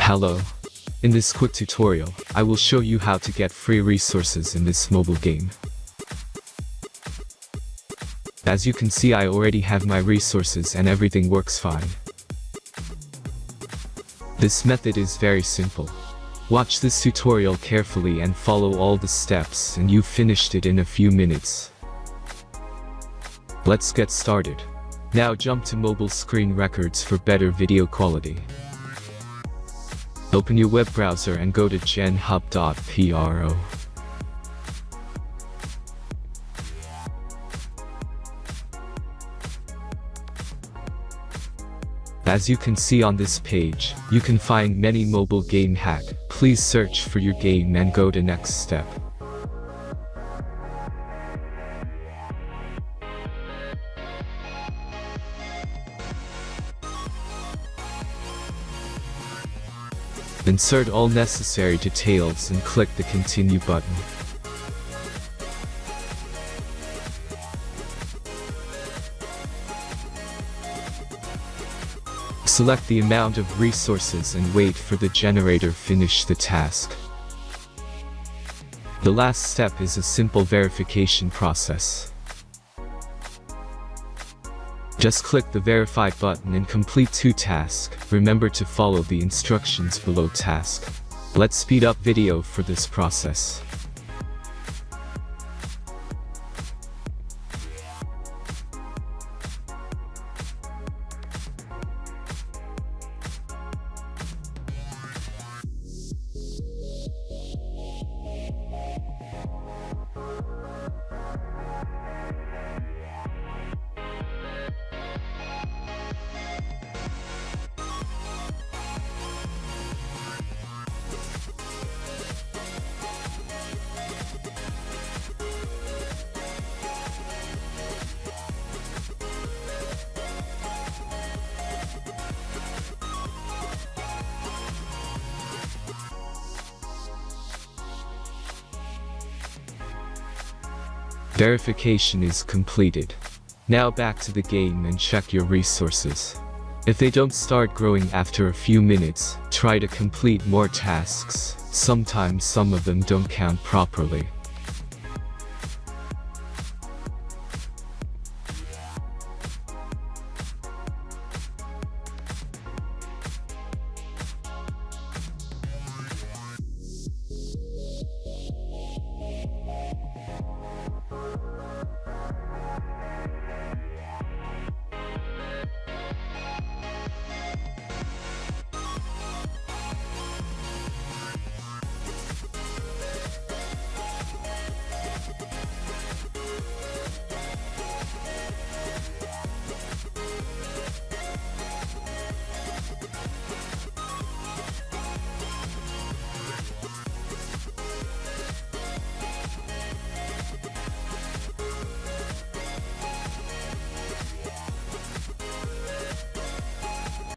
Hello. In this quick tutorial, I will show you how to get free resources in this mobile game. As you can see, I already have my resources and everything works fine. This method is very simple. Watch this tutorial carefully and follow all the steps and you've finished it in a few minutes. Let's get started. Now jump to mobile screen records for better video quality. Open your web browser and go to genhub.pro. As you can see on this page, you can find many mobile game hack. Please search for your game and go to next step. Insert all necessary details and click the continue button. Select the amount of resources and wait for the generator to finish the task. The last step is a simple verification process. Just click the verify button and complete 2 tasks. Remember to follow the instructions below task. Let's speed up video for this process. Verification is completed. Now back to the game and check your resources. If they don't start growing after a few minutes, try to complete more tasks. Sometimes some of them don't count properly.